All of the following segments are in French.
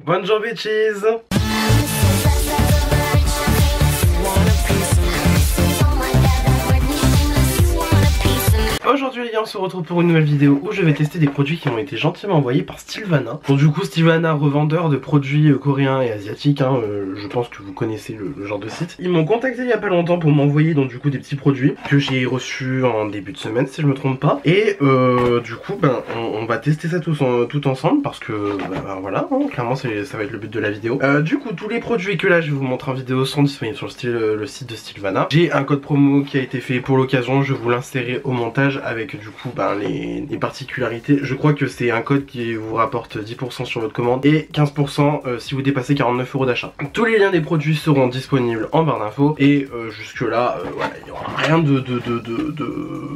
Bonjour bitches. Aujourd'hui les gars, on se retrouve pour une nouvelle vidéo où je vais tester des produits qui m'ont été gentiment envoyés par Sylvana. Donc du coup Sylvana, revendeur de produits coréens et asiatiques, hein, je pense que vous connaissez le genre de site. Ils m'ont contacté il y a pas longtemps pour m'envoyer donc du coup des petits produits que j'ai reçus en début de semaine si je me trompe pas. Et du coup on va tester ça tout ensemble parce que voilà, hein, clairement ça va être le but de la vidéo. Du coup tous les produits que là je vais vous montrer en vidéo sont disponibles sur le site de Sylvana. J'ai un code promo qui a été fait pour l'occasion, je vais vous l'insérer au montage avec du coup les particularités. Je crois que c'est un code qui vous rapporte 10% sur votre commande et 15% si vous dépassez 49 € d'achat. Tous les liens des produits seront disponibles en barre d'infos et jusque là voilà, il n'y aura rien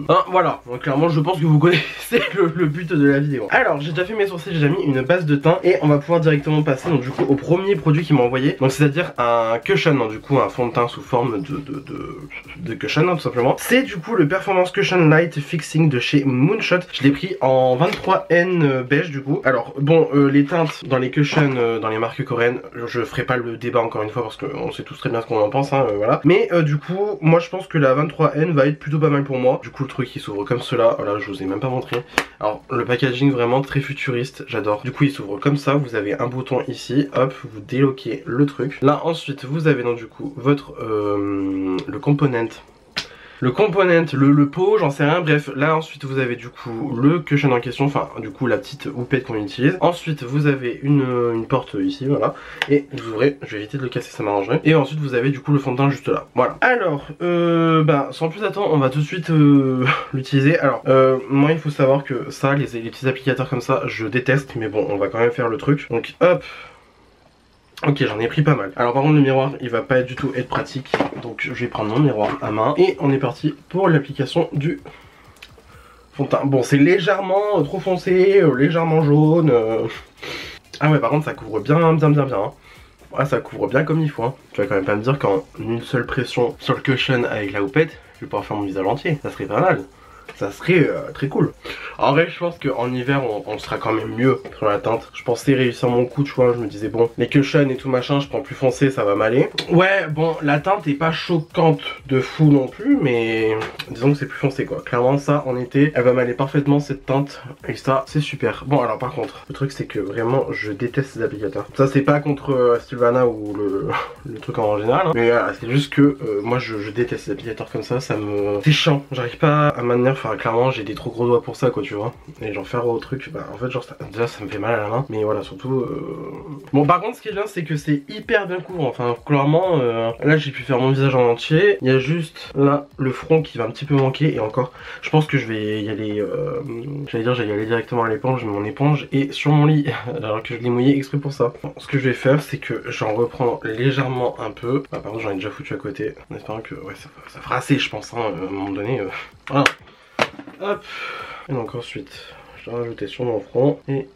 hein, voilà, donc clairement je pense que vous connaissez le but de la vidéo. Alors j'ai déjà fait mes sourcils, j'ai déjà mis une base de teint et on va pouvoir directement passer donc du coup au premier produit qu'ils m'ont envoyé. Donc c'est à dire un cushion, donc, du coup un fond de teint sous forme de cushion, hein, tout simplement. C'est du coup le Performance Cushion Light Fixing de chez Moonshot. Je l'ai pris en 23N beige du coup. Alors bon, les teintes dans les cushions dans les marques coréennes, je ferai pas le débat encore une fois parce qu'on sait tous très bien ce qu'on en pense, hein, voilà. Mais du coup moi je pense que la 23N va être plutôt pas mal pour moi. Du coup le truc il s'ouvre comme cela, voilà, je vous ai même pas montré. Alors le packaging vraiment très futuriste, j'adore. Du coup il s'ouvre comme ça, vous avez un bouton ici, hop, vous déloquez le truc. Là ensuite vous avez donc du coup votre le component, le pot, j'en sais rien, bref. Là ensuite vous avez du coup le cushion en question, enfin du coup la petite houppette qu'on utilise. Ensuite vous avez une porte ici, voilà, et vous ouvrez, je vais éviter de le casser, ça m'arrangerait. Et ensuite vous avez du coup le fond de teint juste là, voilà. Alors sans plus attendre, on va tout de suite l'utiliser. Alors moi il faut savoir que ça, les petits applicateurs comme ça, je déteste, mais bon on va quand même faire le truc. Donc hop. Ok, j'en ai pris pas mal. Alors par contre le miroir il va pas du tout être pratique, donc je vais prendre mon miroir à main et on est parti pour l'application du fond de teint. Bon c'est légèrement trop foncé, légèrement jaune. Ah ouais par contre ça couvre bien hein. Ouais, ça couvre bien comme il faut hein. Tu vas quand même pas me dire qu'en une seule pression sur le cushion avec la houppette, je vais pouvoir faire mon visage entier, ça serait pas mal. Ça serait très cool. En vrai je pense qu'en hiver on sera quand même mieux sur la teinte. Je pensais réussir mon coup, tu vois, je me disais bon, les cushions et tout machin, je prends plus foncé, ça va m'aller. Ouais bon, la teinte est pas choquante de fou non plus, mais disons que c'est plus foncé quoi. Clairement ça en été, elle va m'aller parfaitement cette teinte et ça c'est super. Bon alors par contre, le truc c'est que vraiment je déteste ces applicateurs. Ça c'est pas contre Sylvana ou le truc en général, hein. Mais voilà, c'est juste que moi je déteste ces applicateurs comme ça, c'est chiant. J'arrive pas à maintenir. Enfin clairement j'ai des trop gros doigts pour ça quoi, tu vois. Et genre faire au truc, en fait genre déjà ça me fait mal à la main. Mais voilà surtout bon par contre ce qui est bien c'est que c'est hyper bien couvrant. Enfin clairement là j'ai pu faire mon visage en entier. Il y a juste là le front qui va un petit peu manquer. Et encore je pense que je vais y aller j'allais y aller directement à l'éponge. Je mets mon éponge et sur mon lit alors que je l'ai mouillé exprès pour ça. Bon, ce que je vais faire c'est que j'en reprends légèrement un peu. Par contre j'en ai déjà foutu à côté en espérant que ouais ça fera assez je pense hein, à un moment donné voilà. Hop. Et donc ensuite je vais rajouter sur mon front et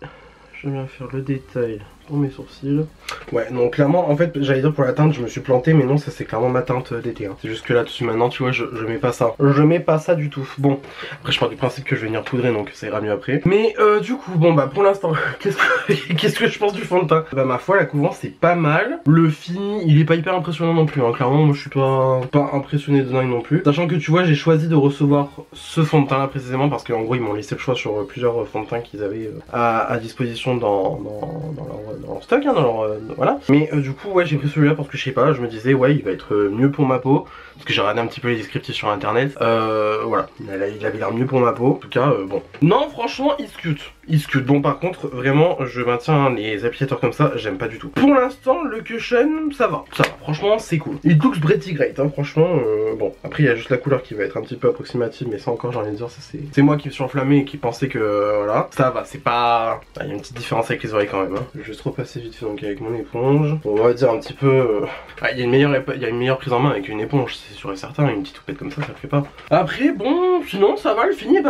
je viens faire le détail pour mes sourcils. Ouais donc clairement en fait j'allais dire pour la teinte je me suis planté, mais non ça c'est clairement ma teinte d'été hein. C'est juste que là dessus maintenant tu vois je mets pas ça. Je mets pas ça du tout. Bon après je pars du principe que je vais venir poudrer donc ça ira mieux après. Mais du coup bon pour l'instant qu'est-ce que je pense du fond de teint. Ma foi la couvrance c'est pas mal. Le fini il est pas hyper impressionnant non plus hein. Clairement moi je suis pas impressionné de dingue non plus. Sachant que tu vois j'ai choisi de recevoir ce fond de teint là précisément parce qu'en gros ils m'ont laissé le choix sur plusieurs fonds de teint qu'ils avaient à disposition dans leur stock hein, voilà. Mais du coup ouais j'ai pris celui-là parce que je sais pas, je me disais ouais il va être mieux pour ma peau. Parce que j'ai regardé un petit peu les descriptifs sur internet. Voilà, il avait l'air mieux pour ma peau. En tout cas bon. Non franchement il se cute. Bon par contre vraiment je maintiens les applicateurs comme ça, j'aime pas du tout. Pour l'instant le cushion ça va, franchement c'est cool. Il looks pretty great hein, franchement bon. Après il y a juste la couleur qui va être un petit peu approximative, mais ça encore j'ai envie de dire ça c'est moi qui me suis enflammé et qui pensais que voilà. Ça va, c'est pas... Il y a une petite différence avec les oreilles quand même hein. Je vais juste repasser vite fait donc avec mon éponge. On va dire un petit peu... il y a une meilleure prise en main avec une éponge, c'est sûr et certain. Une petite houppette comme ça le fait pas. Après bon sinon ça va, le fini est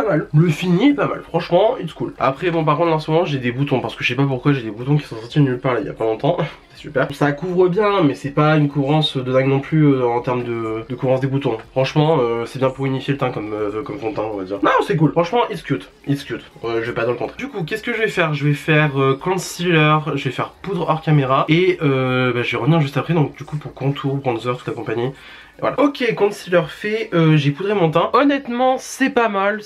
pas mal. Franchement it's cool. Après bon par contre en ce moment j'ai des boutons parce que je sais pas pourquoi j'ai des boutons qui sont sortis de nulle part là il y a pas longtemps. c'est super. Ça couvre bien, mais c'est pas une couvrance de dingue non plus en termes de couvrance des boutons. Franchement, c'est bien pour unifier le teint comme fond de teint, on va dire. Non, c'est cool. Franchement, it's cute. It's cute. Je vais pas dans le contraire. Du coup, qu'est-ce que je vais faire? Je vais faire concealer, je vais faire poudre hors caméra et je vais revenir juste après. Donc, du coup, pour contour, bronzer, toute la compagnie. Voilà. Ok, concealer fait, j'ai poudré mon teint. Honnêtement, c'est pas mal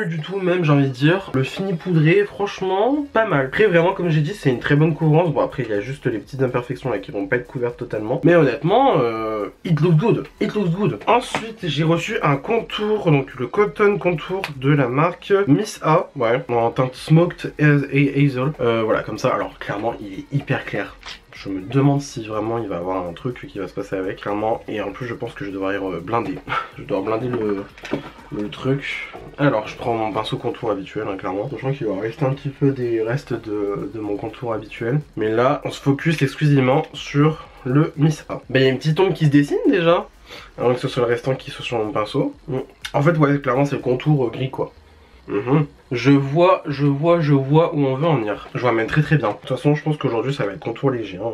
du tout même, j'ai envie de dire. Le fini poudré, franchement, pas mal. Après, vraiment, comme j'ai dit, c'est une très bonne couvrance. Bon, après, il y a juste les petites imperfections là qui vont pas être couvertes totalement. Mais honnêtement, it looks good. It looks good. Ensuite, j'ai reçu un contour, donc le Cotton Contour de la marque Miss A. Ouais, en teinte Smoked Hazel. Voilà, comme ça. Alors, clairement, il est hyper clair. Je me demande si vraiment il va avoir un truc qui va se passer avec, clairement. Et en plus, je pense que je devrais blinder. Je dois blinder le truc. Alors, je prends mon pinceau contour habituel, hein, clairement. Je pense qu'il va rester un petit peu des restes de mon contour habituel. Mais là, on se focus exclusivement sur le Miss A. Ben, il y a une petite ombre qui se dessine déjà. Alors que ce soit le restant qui soit sur mon pinceau. En fait, ouais, clairement, c'est le contour gris, quoi. Je vois où on veut en venir. Je vois même très bien. De toute façon, je pense qu'aujourd'hui ça va être contour léger. Hein.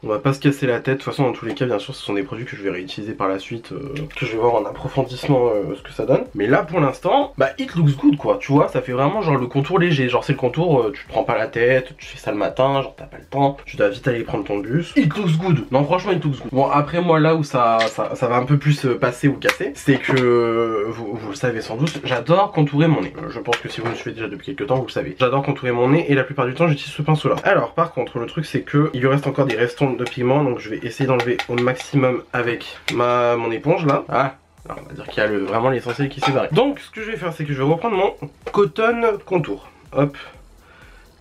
On va pas se casser la tête. De toute façon, dans tous les cas, bien sûr, ce sont des produits que je vais réutiliser par la suite, que je vais voir en approfondissement ce que ça donne. Mais là, pour l'instant, bah, it looks good, quoi. Tu vois, ça fait vraiment genre le contour léger. Genre, c'est le contour, tu te prends pas la tête, tu fais ça le matin, genre t'as pas le temps, tu dois vite aller prendre ton bus. It looks good. Non, franchement, it looks good. Bon, après, moi, là où ça va un peu plus passer ou casser, c'est que vous le savez sans doute, j'adore contourer mon nez. Je pense que si vous me suivez déjà depuis quelques temps, vous le savez. J'adore contourer mon nez et la plupart du temps j'utilise ce pinceau là. Alors par contre le truc c'est que il lui reste encore des restants de pigments, donc je vais essayer d'enlever au maximum avec mon éponge là. Ah, alors, on va dire qu'il y a vraiment l'essentiel qui s'est barré. Donc ce que je vais faire c'est que je vais reprendre mon Cotton Contour. Hop,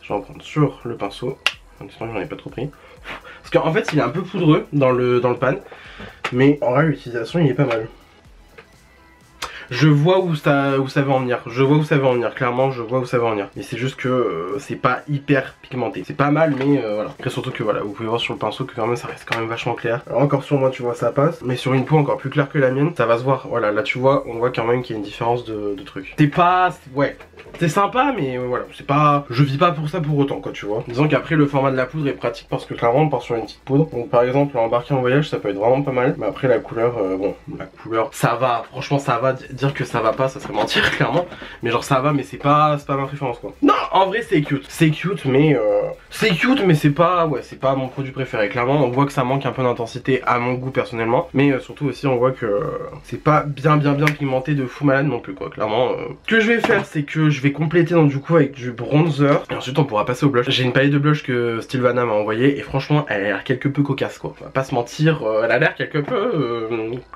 je vais en prendre sur le pinceau. J'en ai pas trop pris. Parce qu'en fait il est un peu poudreux dans le pan, mais en vrai l'utilisation il est pas mal. Je vois où ça va en venir. Clairement, je vois où ça va en venir. Mais c'est juste que c'est pas hyper pigmenté. C'est pas mal, mais voilà. Après, surtout que voilà, vous pouvez voir sur le pinceau que quand même ça reste quand même vachement clair. Alors, encore sur moi, tu vois, ça passe. Mais sur une peau encore plus claire que la mienne, ça va se voir. Voilà, là tu vois, on voit quand même qu'il y a une différence de truc. C'est pas. Ouais. C'est sympa, mais voilà, c'est pas. Je vis pas pour ça pour autant, quoi, tu vois. Disons qu'après, le format de la poudre est pratique parce que clairement, on part sur une petite poudre. Donc, par exemple, embarquer en voyage, ça peut être vraiment pas mal. Mais après, la couleur, bon, la couleur, ça va. Franchement, ça va. Dire que ça va pas, ça serait mentir, clairement. Mais genre, ça va, mais c'est pas ma préférence, quoi. Non, en vrai, c'est cute. C'est cute, mais c'est pas. Ouais, c'est pas mon produit préféré. Clairement, on voit que ça manque un peu d'intensité à mon goût personnellement. Mais surtout aussi, on voit que c'est pas bien pigmenté de fou malade non plus, quoi. Clairement, ce que je vais faire, c'est que je vais compléter donc du coup avec du bronzer et ensuite on pourra passer au blush. J'ai une palette de blush que Stilvana m'a envoyée et franchement elle a l'air quelque peu cocasse, quoi. On va pas se mentir, elle a l'air quelque peu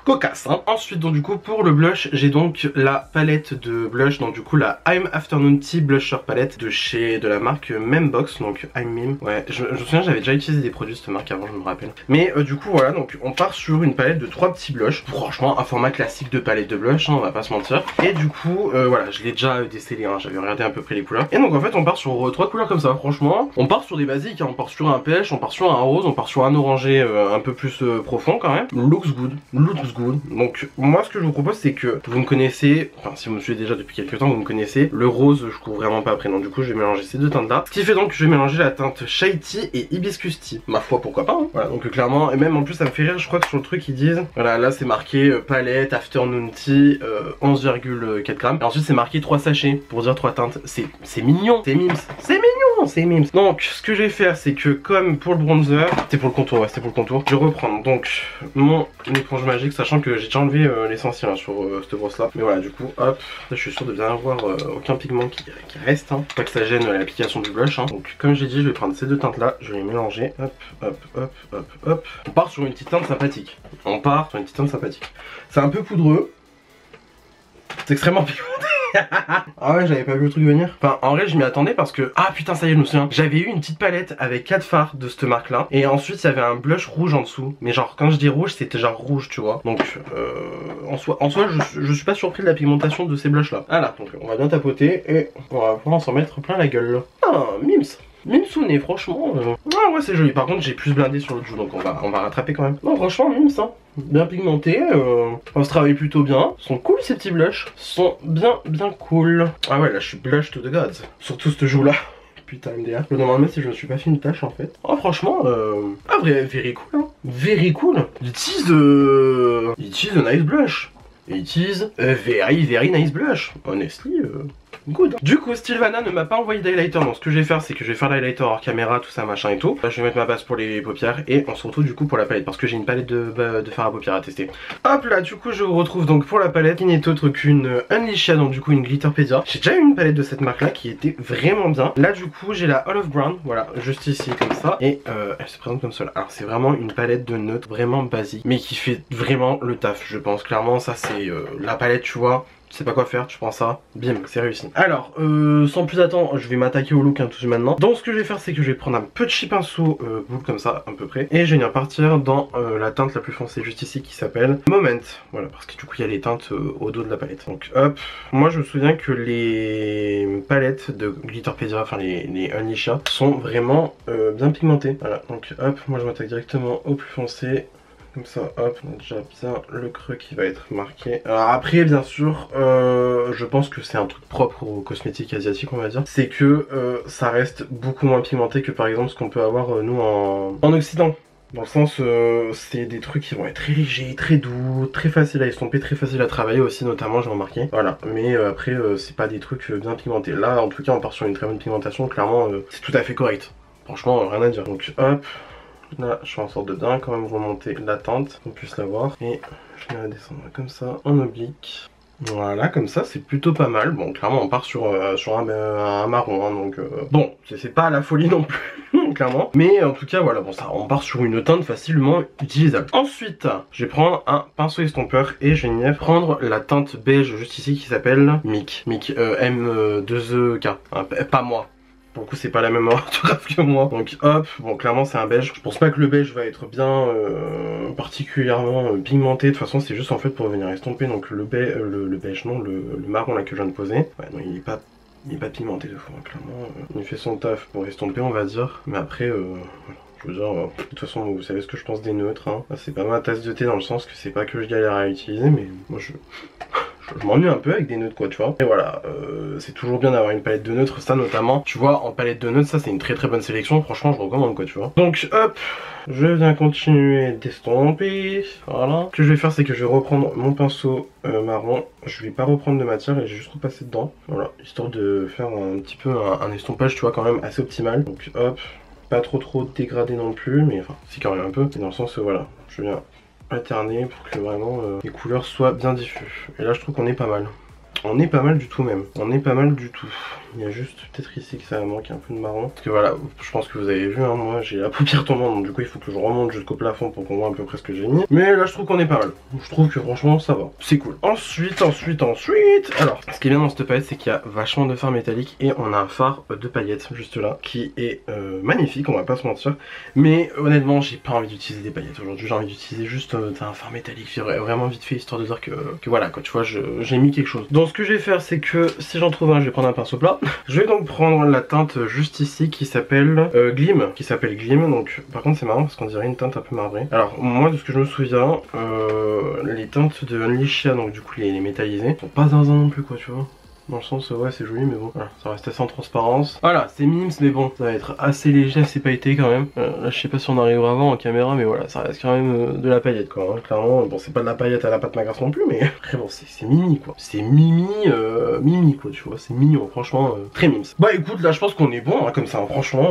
cocasse, hein. Ensuite donc du coup pour le blush j'ai donc la palette de blush, donc du coup la I'm Afternoon Tea Blusher Palette de la marque Membox, donc I'm Mime. Ouais, je me souviens j'avais déjà utilisé des produits de cette marque avant, je me rappelle. Mais du coup voilà, donc on part sur une palette de 3 petits blushs. Franchement un format classique de palette de blush, hein, on va pas se mentir. Et du coup voilà, je l'ai déjà décelé, hein, j'avais regardé à peu près les couleurs. Et donc en fait on part sur 3 couleurs comme ça. Franchement on part sur des basiques, hein. On part sur un pêche, on part sur un rose, on part sur un orangé un peu plus profond quand même. Looks good. Donc moi ce que je vous propose c'est que vous me connaissez, enfin si vous me suivez déjà depuis quelques temps vous me connaissez, le rose je cours vraiment pas après, donc du coup je vais mélanger ces deux teintes là. Ce qui fait donc que je vais mélanger la teinte Shy Tea et Hibiscus Tea. Ma foi pourquoi pas, hein. Voilà, donc clairement, et même en plus ça me fait rire, je crois que sur le truc ils disent, voilà là c'est marqué palette Afternoon Tea 11,4 grammes. Et ensuite c'est marqué 3 sachets pour dire 3 teintes. C'est mignon, c'est mimes, c'est mimes. Donc ce que je vais faire c'est que comme pour le bronzer, c'était pour le contour, ouais c'était pour le contour, je vais reprendre donc mon éponge magique, sachant que j'ai déjà enlevé l'essentiel hein, sur cette brosse là. Mais voilà du coup hop, là, je suis sûr de bien avoir aucun pigment qui reste, hein. Pas que ça gêne l'application du blush, hein. Donc comme j'ai dit je vais prendre ces deux teintes là, je vais les mélanger, hop. On part sur une petite teinte sympathique. C'est un peu poudreux, c'est extrêmement pigmenté. Ah ouais j'avais pas vu le truc venir. Enfin en vrai je m'y attendais parce que, ah putain ça y est je me souviens, j'avais eu une petite palette avec 4 fards de cette marque là. Et ensuite il y avait un blush rouge en dessous. Mais genre quand je dis rouge c'était genre rouge tu vois. Donc en soi je suis pas surpris de la pigmentation de ces blushs là. Voilà donc on va bien tapoter et on va pouvoir s'en mettre plein la gueule. Ah mims Mimsouné, franchement. Ah ouais, c'est joli. Par contre, j'ai plus blindé sur l'autre joue, donc on va rattraper quand même. Non, franchement, Mims, hein. Bien pigmenté. On se travaille plutôt bien. Ils sont cool ces petits blushs. Ils sont bien cool. Ah ouais, là, je suis blush to the gods. Surtout cette joue là. putain MDR. Je me demande même si je me suis pas fait une tâche en fait. Oh franchement, ah vrai, very cool hein. Very cool. It is a nice blush. It is a very nice blush. Honestly, good. Du coup, Sylvana ne m'a pas envoyé d'highlighter. Donc ce que je vais faire, c'est que je vais faire l'highlighter hors caméra, tout ça, machin et tout. Là, je vais mettre ma base pour les paupières et on se retrouve du coup pour la palette parce que j'ai une palette de fard à paupières à tester. Hop là, du coup, je vous retrouve donc pour la palette qui n'est autre qu'une Unleashed, donc du coup une Glitterpedia. J'ai déjà eu une palette de cette marque là qui était vraiment bien. Là, du coup, j'ai la Olive Brown, voilà, juste ici comme ça. Et elle se présente comme cela. Alors, c'est vraiment une palette de neutres vraiment basique, mais qui fait vraiment le taf, je pense. Clairement, ça c'est la palette, tu vois. Tu sais pas quoi faire, tu prends ça, bim, c'est réussi. Alors, sans plus attendre, je vais m'attaquer au look hein, tout de suite maintenant. Donc ce que je vais faire, c'est que je vais prendre un petit pinceau boule comme ça, à peu près. Et je vais venir partir dans la teinte la plus foncée juste ici qui s'appelle Moment. Voilà, parce que du coup il y a les teintes au dos de la palette. Donc hop, moi je me souviens que les palettes de Glitterpedia, enfin les Unleashed, sont vraiment bien pigmentées. Voilà, donc hop, moi je m'attaque directement au plus foncé. Comme ça, hop, on a déjà bien le creux qui va être marqué. Alors après, bien sûr, je pense que c'est un truc propre aux cosmétiques asiatiques, on va dire. C'est que ça reste beaucoup moins pigmenté que par exemple ce qu'on peut avoir nous en Occident. Dans le sens, c'est des trucs qui vont être très légers, très doux, très faciles à estomper, très faciles à travailler aussi, notamment, j'ai remarqué. Voilà, mais après, c'est pas des trucs bien pigmentés. Là, en tout cas, on part sur une très bonne pigmentation, clairement, c'est tout à fait correct. Franchement, rien à dire. Donc, hop. Là, je fais en sorte de bien quand même remonter la teinte, qu'on puisse la voir. Et je vais la descendre comme ça, en oblique. Voilà, comme ça, c'est plutôt pas mal. Bon, clairement, on part sur un marron, hein, donc... Bon, c'est pas la folie non plus, clairement. Mais en tout cas, voilà, bon, ça, on part sur une teinte facilement utilisable. Ensuite, je vais prendre un pinceau estompeur et je vais venir prendre la teinte beige juste ici qui s'appelle Mic. Mic, M2EK, hein, pas moi. Pour le coup c'est pas la même orthographe que moi. Donc hop, bon clairement c'est un beige. Je pense pas que le beige va être bien particulièrement pigmenté. De toute façon c'est juste en fait pour venir estomper. Donc le beige non, le marron là que je viens de poser. Ouais non il est pas pigmenté de fou hein, clairement. Il fait son taf pour estomper on va dire. Mais après voilà. Je veux dire, de toute façon vous savez ce que je pense des neutres hein. C'est pas ma tasse de thé dans le sens que c'est pas que je galère à utiliser mais moi je m'ennuie un peu avec des neutres quoi tu vois. Et voilà, c'est toujours bien d'avoir une palette de neutres, ça notamment. Tu vois en palette de neutres ça c'est une très bonne sélection, franchement je recommande quoi tu vois. Donc hop, je viens continuer d'estomper. Voilà. Ce que je vais faire c'est que je vais reprendre mon pinceau marron. Je vais pas reprendre de matière et je vais juste repasser dedans. Voilà, histoire de faire un petit peu un estompage tu vois quand même assez optimal. Donc hop, pas trop dégradé non plus, mais enfin si quand même un peu. Et dans le sens voilà, je viens alterner pour que vraiment les couleurs soient bien diffuses. Et là je trouve qu'on est pas mal. On est pas mal du tout même. On est pas mal du tout. Il y a juste peut-être ici que ça manque un peu de marron. Parce que voilà, je pense que vous avez vu, hein, moi j'ai la paupière tombante. Donc du coup il faut que je remonte jusqu'au plafond pour qu'on voit à peu près ce que j'ai mis. Mais là je trouve qu'on est pas mal. Je trouve que franchement ça va. C'est cool. Ensuite. Alors, ce qui est bien dans cette palette c'est qu'il y a vachement de fard métallique. Et on a un fard de paillettes juste là. Qui est magnifique, on va pas se mentir. Mais honnêtement j'ai pas envie d'utiliser des paillettes aujourd'hui. J'ai envie d'utiliser juste un fard métallique. Vraiment vite fait histoire de dire que voilà quoi tu vois j'ai mis quelque chose. Donc ce que je vais faire c'est que si j'en trouve un je vais prendre un pinceau plat. Je vais donc prendre la teinte juste ici qui s'appelle Glim. Donc par contre c'est marrant parce qu'on dirait une teinte un peu marbrée. Alors moi de ce que je me souviens les teintes de Unleashed, donc du coup les métallisées, sont pas zinzin non plus quoi tu vois. Dans le sens ouais c'est joli mais bon voilà, ça reste assez en transparence. Voilà c'est mimes mais bon ça va être assez léger, assez pailleté quand même. Là je sais pas si on arrivera à voir en caméra mais voilà ça reste quand même de la paillette quoi hein, clairement. Bon c'est pas de la paillette à la pâte Magrasse non plus mais après bon c'est mimi quoi. C'est mimi quoi tu vois, c'est mignon franchement très mimes. Bah écoute là je pense qu'on est bon hein, comme ça hein, franchement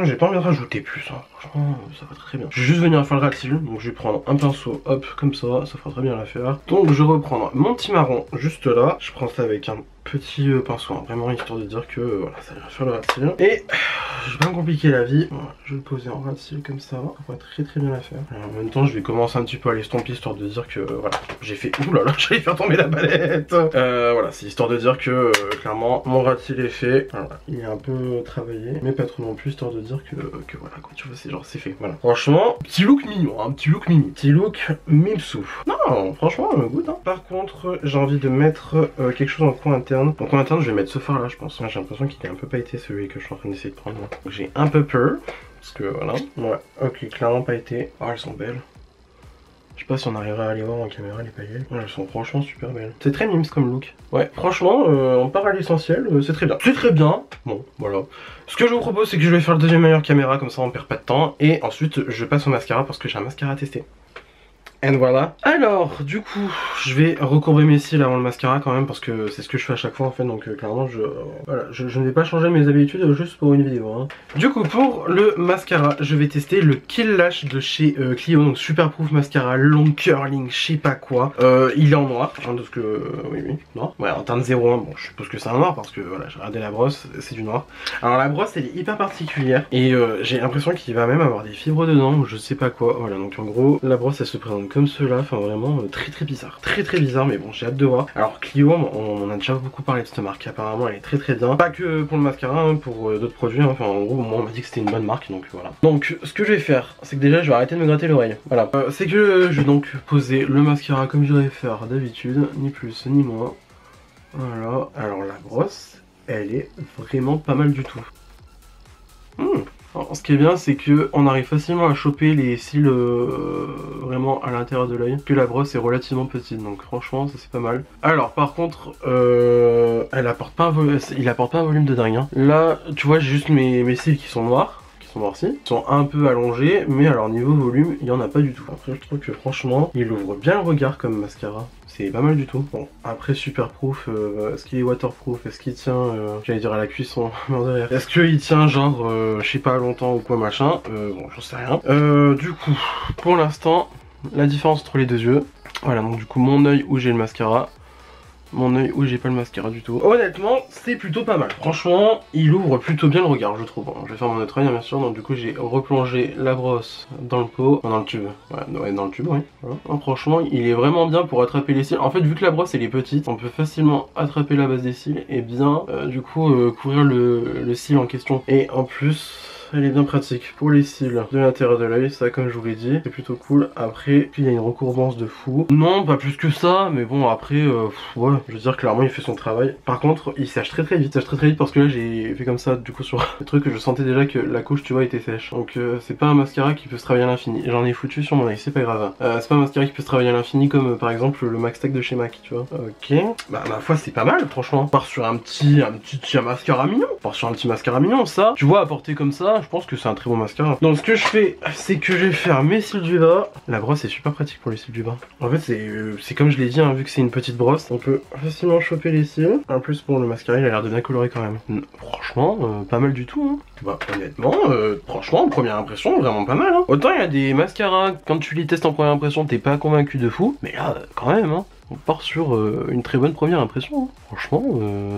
j'ai pas envie de rajouter plus hein. Franchement ça va très bien. Je vais juste venir faire le ras de cils, donc je vais prendre un pinceau hop comme ça fera très bien l'affaire. Donc je reprends mon petit marron juste là, je prends ça avec un petit pinceau, hein, vraiment histoire de dire que voilà, ça va faire le ras de cils. Et je vais pas me compliquer la vie, voilà, je vais le poser en ras de cils comme ça va très bien la faire. En même temps je vais commencer un petit peu à l'estomper histoire de dire que voilà, j'ai fait... Oulala, j'allais faire tomber la palette. Voilà, c'est histoire de dire que clairement mon ras de cils est fait. Voilà, il est un peu travaillé, mais pas trop non plus, histoire de dire que voilà quoi, tu vois, c'est genre c'est fait. Voilà. Franchement, petit look mignon, hein, petit look mimi. Petit look mimsou. Non, franchement, good. Hein. Par contre, j'ai envie de mettre quelque chose en coin interne. En coin interne, je vais mettre ce fard là, je pense. J'ai l'impression qu'il est un peu pailleté celui que je suis en train d'essayer de prendre. J'ai un peu peur. Parce que voilà. Ouais, ok, clairement pailleté. Oh, elles sont belles. pas si on arrivera à les voir en caméra les paillettes. Ouais, elles sont franchement super belles. C'est très mimes comme look. Ouais, franchement, on part à l'essentiel, c'est très bien. C'est très bien. Bon, voilà. Ce que je vous propose, c'est que je vais faire le deuxième meilleur caméra, comme ça on perd pas de temps. Et ensuite, je passe au mascara parce que j'ai un mascara à tester. Et voilà. Alors, du coup, je vais recourber mes cils avant le mascara quand même parce que c'est ce que je fais à chaque fois en fait. Donc clairement, voilà, je ne vais pas changer mes habitudes juste pour une vidéo. Hein. Du coup, pour le mascara, je vais tester le Kill Lash de chez Clio. Donc Super Proof Mascara Long Curling, je sais pas quoi. Il est en noir. Enfin, de ce que... oui, noir. Ouais, en teinte 01. Bon, je suppose que c'est un noir parce que voilà, j'ai regardé la brosse, c'est du noir. Alors la brosse, elle est hyper particulière et j'ai l'impression qu'il va même avoir des fibres dedans ou je sais pas quoi. Voilà, donc en gros, la brosse, elle se présente comme cela, enfin vraiment très bizarre, très bizarre, mais bon j'ai hâte de voir. Alors Clio, on a déjà beaucoup parlé de cette marque, apparemment elle est très bien, pas que pour le mascara, hein, pour d'autres produits, hein. Enfin en gros moi on m'a dit que c'était une bonne marque, donc voilà. Donc ce que je vais faire, c'est que déjà je vais arrêter de me gratter l'oreille, voilà. C'est que je vais donc poser le mascara comme je vais faire d'habitude, ni plus ni moins. Voilà, alors la brosse, elle est vraiment pas mal du tout. Alors, ce qui est bien, c'est que on arrive facilement à choper les cils vraiment à l'intérieur de l'œil, que la brosse est relativement petite, donc franchement ça c'est pas mal. Alors par contre, il apporte pas un volume de dingue. Hein. Là, tu vois, j'ai juste mes cils qui sont noirs. Ils sont un peu allongés, mais alors niveau volume, il y en a pas du tout. Après, je trouve que franchement, il ouvre bien le regard comme mascara. C'est pas mal du tout. Bon, après Super Proof, est-ce qu'il est waterproof? Est-ce qu'il tient, j'allais dire à la cuisson, mais derrière. Est-ce qu'il tient genre, je sais pas, longtemps ou quoi machin? Bon, j'en sais rien. Du coup, pour l'instant, la différence entre les deux yeux. Voilà, donc du coup, mon œil où j'ai le mascara. Mon œil où j'ai pas le mascara du tout. Honnêtement, c'est plutôt pas mal. Franchement, il ouvre plutôt bien le regard, je trouve. Je vais faire mon autre œil, bien sûr. Donc du coup, j'ai replongé la brosse dans le pot, dans le tube. Ouais, dans le tube, oui. Voilà. Donc, franchement, il est vraiment bien pour attraper les cils. En fait, vu que la brosse elle est petite, on peut facilement attraper la base des cils et bien, du coup, couvrir le cil en question. Et en plus, elle est bien pratique pour les cils de l'intérieur de l'œil, ça comme je vous l'ai dit, c'est plutôt cool. Après, puis il y a une recourbance de fou. Non, pas plus que ça, mais bon après, ouais, je veux dire clairement il fait son travail. Par contre, il sèche très vite, parce que là j'ai fait comme ça du coup sur le truc, je sentais déjà que la couche tu vois était sèche. Donc c'est pas un mascara qui peut se travailler à l'infini. J'en ai foutu sur mon œil, c'est pas grave. C'est pas un mascara qui peut se travailler à l'infini comme par exemple le Max Tech de chez MAC, tu vois. Ok, bah ma foi c'est pas mal franchement. On part sur un petit mascara mignon. On part sur un petit mascara mignon, ça, tu vois, à porter comme ça. Je pense que c'est un très bon mascara. Donc ce que je fais, c'est que je vais faire mes cils du bas. La brosse est super pratique pour les cils du bas. En fait c'est comme je l'ai dit, hein, vu que c'est une petite brosse, on peut facilement choper les cils. En plus pour le mascara il a l'air de bien colorer quand même. Franchement, pas mal du tout. Hein. Bah honnêtement, franchement, première impression, vraiment pas mal. Hein. Autant il y a des mascaras, quand tu les testes en première impression, t'es pas convaincu de fou. Mais là, quand même, hein. On part sur une très bonne première impression. Hein. Franchement,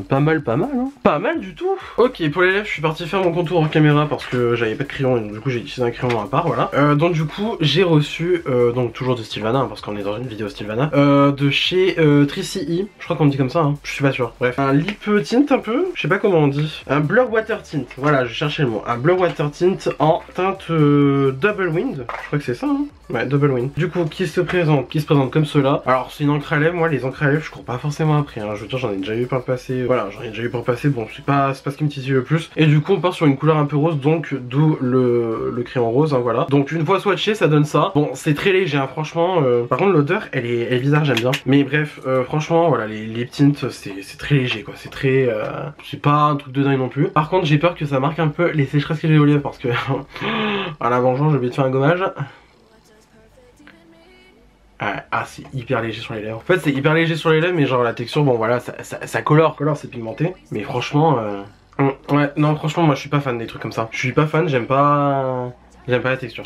pas mal. Hein. Pas mal du tout. Ok, pour les lèvres, je suis parti faire mon contour en caméra parce que j'avais pas de crayon et donc du coup j'ai utilisé un crayon à part, voilà. Donc du coup, j'ai reçu, donc toujours de Sylvana, hein, parce qu'on est dans une vidéo Sylvana, de chez Tricey. Je crois qu'on dit comme ça, hein. Je suis pas sûr. Bref, un lip tint un peu, je sais pas comment on dit. Un blur water tint, voilà, je cherchais le mot. Un blur water tint en teinte double wind. Je crois que c'est ça, hein. Ouais, double wind. Du coup, qui se présente comme cela. Alors, c'est une encre à lèvres. Moi, les encres à lèvres, je cours pas forcément après. Hein. Je veux dire, j'en ai déjà eu par le passé. Voilà, j'en ai déjà eu par le passé. Bon, c'est pas ce qui me titille le plus. Et du coup, on part sur une couleur un peu rose, donc d'où le crayon rose. Hein, voilà. Donc, une fois swatché, ça donne ça. Bon, c'est très léger, hein, franchement. Par contre, l'odeur, elle est bizarre, j'aime bien. Mais bref, franchement, voilà, les lip tints, c'est très léger, quoi. C'est très. C'est pas un truc de dingue non plus. Par contre, j'ai peur que ça marque un peu les sécheresses que j'ai aux lèvres parce que. à la vengeance, j'ai oublié de faire un gommage. Ah, c'est hyper léger sur les lèvres. En fait, c'est hyper léger sur les lèvres, mais genre la texture, bon voilà, ça colore, c'est pigmenté. Mais franchement, ouais, non, franchement, moi je suis pas fan des trucs comme ça. Je suis pas fan, j'aime pas la texture.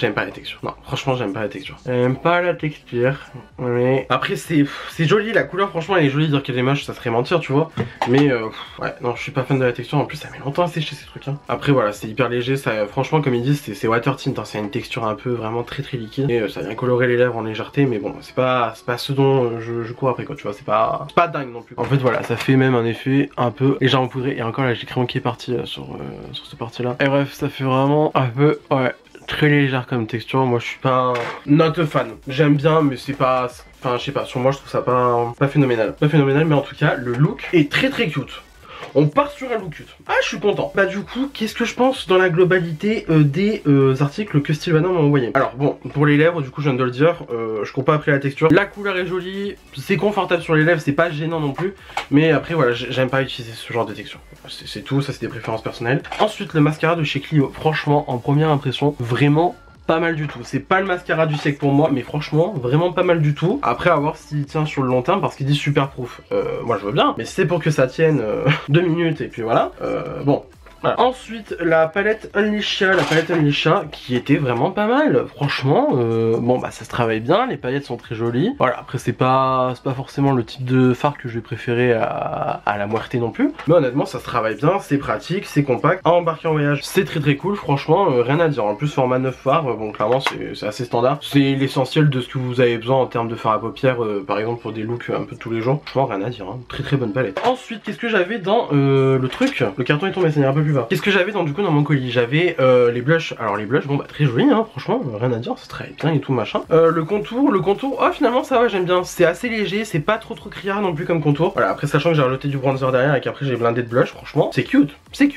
Non, franchement, j'aime pas la texture. J'aime pas la texture. Mais après, c'est joli. La couleur, franchement, elle est jolie. Dire qu'elle est moche, ça serait mentir, tu vois. Mais ouais, non, je suis pas fan de la texture. En plus, ça met longtemps à sécher ces trucs. Hein. Après, voilà, c'est hyper léger. Ça, franchement, comme ils disent, c'est water tint. Hein. C'est une texture un peu vraiment très liquide. Et ça vient colorer les lèvres en légèreté. Mais bon, c'est pas ce dont je cours après, quoi. Tu vois, c'est pas dingue non plus. En fait, voilà, ça fait même un effet un peu légèrement poudré. Et encore, là, j'ai le crayon qui est parti sur cette partie-là. Et bref, ça fait vraiment un peu, ouais. Très légère comme texture, moi je suis pas not a fan. J'aime bien mais c'est pas, enfin je sais pas, sur moi je trouve ça pas phénoménal. Pas phénoménal mais en tout cas le look est très cute. On part sur un look cute. Ah, je suis content. Bah du coup, qu'est-ce que je pense dans la globalité des articles que Sylvana m'a envoyé. Alors bon, pour les lèvres, du coup je viens de le dire, je cours pas après la texture. La couleur est jolie, c'est confortable sur les lèvres, c'est pas gênant non plus. Mais après voilà, j'aime pas utiliser ce genre de texture. C'est tout, ça c'est des préférences personnelles. Ensuite le mascara de chez Clio, franchement en première impression, vraiment pas mal du tout. C'est pas le mascara du siècle pour moi, mais franchement vraiment pas mal du tout. Après à voir s'il tient sur le long terme parce qu'il dit super proof. Moi je veux bien, mais c'est pour que ça tienne 2 minutes et puis voilà. Bon. Voilà. Ensuite la palette Unleasha, qui était vraiment pas mal, franchement, bon bah ça se travaille bien, les paillettes sont très jolies, voilà, après c'est pas forcément le type de fard que je vais préférer à la Muerte non plus, mais honnêtement ça se travaille bien, c'est pratique, c'est compact, à embarquer en voyage c'est très cool, franchement rien à dire, en plus format 9 fard, bon clairement c'est assez standard, c'est l'essentiel de ce que vous avez besoin en termes de fard à paupières, par exemple pour des looks un peu tous les jours, franchement rien à dire, hein. Très bonne palette. Ensuite qu'est-ce que j'avais dans le truc, le carton est tombé, ça ira un peu plus bas. Qu'est-ce que j'avais dans mon colis? J'avais les blushs. Alors les blushs, bon bah très jolis hein, franchement, rien à dire, c'est très bien et tout machin. Le contour, oh finalement ça va, j'aime bien. C'est assez léger, c'est pas trop criard non plus comme contour. Voilà, après sachant que j'ai rajouté du bronzer derrière et qu'après j'ai blindé de blush, franchement, c'est cute,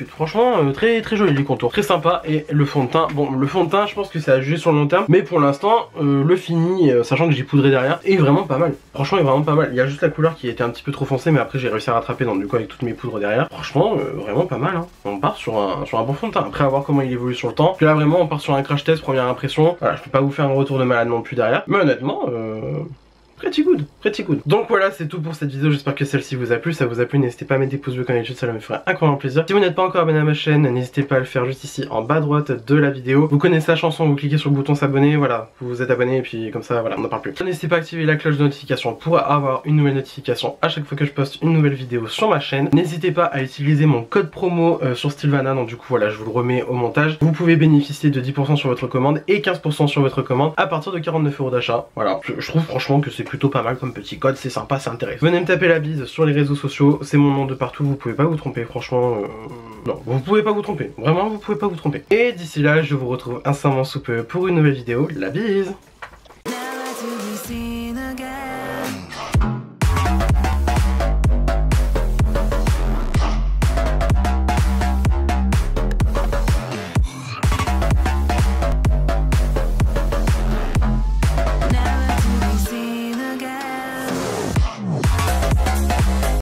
franchement très joli les contours, très sympa. Et le fond de teint, bon le fond de teint je pense que c'est à juger sur le long terme, mais pour l'instant le fini, sachant que j'ai poudré derrière, est vraiment pas mal. Franchement, est vraiment pas mal. Il y a juste la couleur qui était un petit peu trop foncée, mais après j'ai réussi à rattraper donc du coup avec toutes mes poudres derrière. Franchement, vraiment pas mal hein. On part sur un bon fond de teint, après à voir comment il évolue sur le temps. Puis là vraiment on part sur un crash test, première impression. Voilà, je peux pas vous faire un retour de malade non plus derrière, mais honnêtement pretty good. Donc voilà, c'est tout pour cette vidéo, j'espère que celle-ci vous a plu. Ça vous a plu, n'hésitez pas à mettre des pouces bleus comme d'habitude, ça me ferait incroyablement plaisir. Si vous n'êtes pas encore abonné à ma chaîne, n'hésitez pas à le faire juste ici en bas à droite de la vidéo. Vous connaissez la chanson, vous cliquez sur le bouton s'abonner, voilà, vous vous êtes abonné et puis comme ça, voilà, on n'en parle plus. N'hésitez pas à activer la cloche de notification pour avoir une nouvelle notification à chaque fois que je poste une nouvelle vidéo sur ma chaîne. N'hésitez pas à utiliser mon code promo sur Sylvana, donc du coup voilà, je vous le remets au montage. Vous pouvez bénéficier de 10% sur votre commande et 15% sur votre commande à partir de 49 € d'achat. Voilà, je trouve franchement que c'est plutôt pas mal comme petit code, c'est sympa, c'est intéressant. Venez me taper la bise sur les réseaux sociaux, c'est mon nom de partout, vous pouvez pas vous tromper, franchement, non, vous pouvez pas vous tromper, vraiment vous pouvez pas vous tromper. Et d'ici là, je vous retrouve incessamment sous peu pour une nouvelle vidéo, la bise.